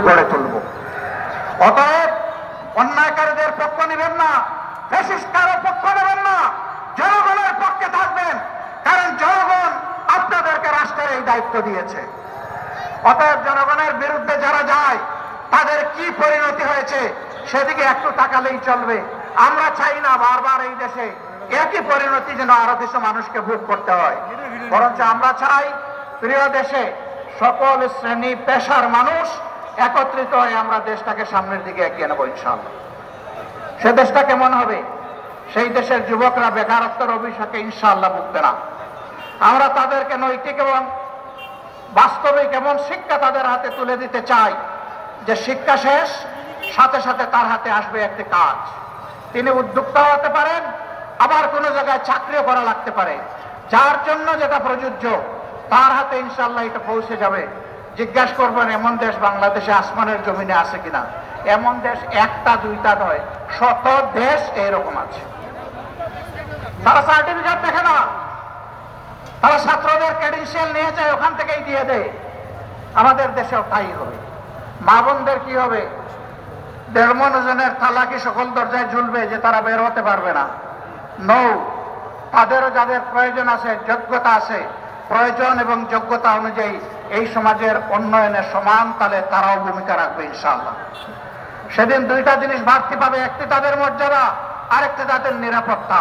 গড়ে তুলব। অতএব অন্যায়কারীদের পক্ষ নেবেন না, ফ্যাসিস্টদের পক্ষ নেবেন না, জনগণের পক্ষে থাকবেন, কারণ জনগণ আপনাদেরকে রাষ্ট্রের এই দায়িত্ব দিয়েছে। অতএব জনগণের বিরুদ্ধে যারা যায় তাদের কি পরিণতি হয়েছে সেদিকে একটু তাকালেই চলবে। আমরা চাই না বারবার এই দেশে একই পরিণতি যেন আরো কিছু মানুষকে ভোগ করতে হয়, বরঞ্চ আমরা চাই প্রিয় দেশে সকল শ্রেণী পেশার মানুষ একত্রিত হয়ে আমরা দেশটাকে সামনের দিকে এগিয়ে নেব ইনশাআল্লাহ। সে দেশটা কেমন হবে? সেই দেশের যুবকরা বেকারত্বের অভিশাপে ইনশাআল্লাহ ভুগবে না। আমরা তাদেরকে নৈতিক এবং বাস্তবিক এমন শিক্ষা তাদের হাতে তুলে দিতে চাই যে শিক্ষা শেষ সাথে সাথে তার হাতে আসবে একটি কাজ। তিনি উদ্যোক্তা হতে পারেন, আবার কোনো জায়গায় চাকরিও করা লাগতে পারে। যার জন্য যেটা প্রযোজ্য তার হাতে ইনশাআল্লাহ এটা পৌঁছে যাবে। জিজ্ঞাসা করবেন এমন দেশ বাংলাদেশে আসমানের জমিনে আছে কিনা? এমন দেশ একটা দুইটা নয়, শত দেশ এইরকম আছে। তারা সার্টিফিকেট দেখে না, তারা ছাত্রদের ক্রেডেনশিয়াল নিয়ে যায়, ওখান থেকেই দিয়ে দেয়। আমাদের দেশেও তাই হবে। মা বোনদের কি হবে? 1.5 মনোজনের তালাকি সকল দরজায় ঝুলবে যে তারা বের হতে পারবে না। তাদেরও যাদের প্রয়োজন আছে, যোগ্যতা আছে, প্রয়োজন এবং যোগ্যতা অনুযায়ী এই সমাজের উন্নয়নে সমান তালে তারাও ভূমিকা রাখবে ইনশাআল্লাহ। সেদিন দুইটা জিনিস বাড়তি পাবে, একটি তাদের মর্যাদা, আরেকটি তাদের নিরাপত্তা।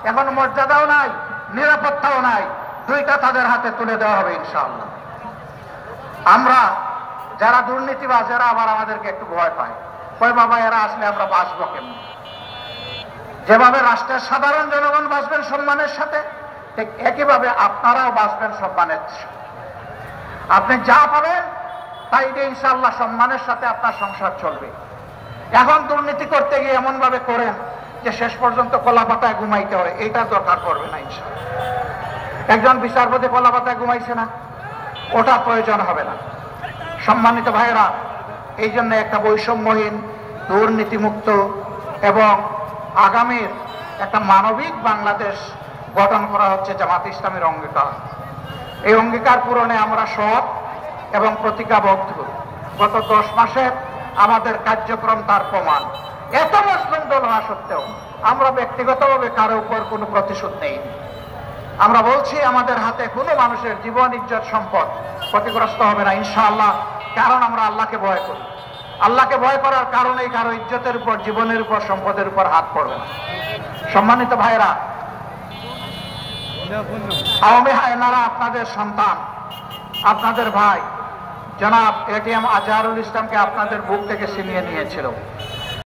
এখন মর্যাদাও নাই, নিরাপত্তাও নাই, দুইটা তাদের হাতে তুলে দেওয়া হবে ইনশাআল্লাহ। আমরা যারা দুর্নীতিবাজ এরা আবার আমাদেরকে একটু ভয় পায়, কই বাবা এরা আসলে আমরা বাঁচবো কেমন? যেভাবে রাষ্ট্রের সাধারণ জনগণ বাঁচবেন সম্মানের সাথে, ঠিক একইভাবে আপনারাও বাঁচবেন সম্মানের সাথে। আপনি যা পাবেন তাই দিয়ে ইনশাআল্লাহ সম্মানের সাথে আপনার সংসার চলবে। এখন দুর্নীতি করতে গিয়ে এমন ভাবে করেন যে শেষ পর্যন্ত কলাপাতায় ঘুমাইতে হয়, এইটা দরকার পড়বে না ইনশাআল্লাহ। একজন বিচারপতি কলাপাতায় ঘুমাইছে না, ওটা প্রয়োজন হবে না। সম্মানিত ভাইয়েরা, এই জন্য একটা বৈষম্যহীন, দুর্নীতিমুক্ত এবং আগামীর একটা মানবিক বাংলাদেশ গঠন করা হচ্ছে জামাত ইসলামের অঙ্গীকার। এই অঙ্গীকার পূরণে আমরা সৎ এবং প্রতিজ্ঞাবদ্ধ। গত 10 মাসের আমাদের কার্যক্রম তার প্রমাণ। এত মুসলিম দল হওয়া সত্ত্বেও আমরা ব্যক্তিগতভাবে কারো উপর কোনো প্রতিশোধ নেই। আমরা বলছি আমাদের হাতে কোনো মানুষের জীবন, ইজ্জত, সম্পদ ক্ষতিগ্রস্ত হবে না ইনশাআল্লাহ, কারণ আমরা আল্লাহকে ভয় করি। আল্লাহকে ভয় করার কারণেই কারো ইজ্জতের উপর, জীবনের উপর, সম্পদের উপর হাত পড়বে না। সম্মানিত ভাইরা, আওয়ামী হায়নারা আপনাদের সন্তান, আপনাদের ভাই জনাব এটিএম আজহারুল ইসলামকে আপনাদের বুক থেকে ছিনিয়ে নিয়েছিল।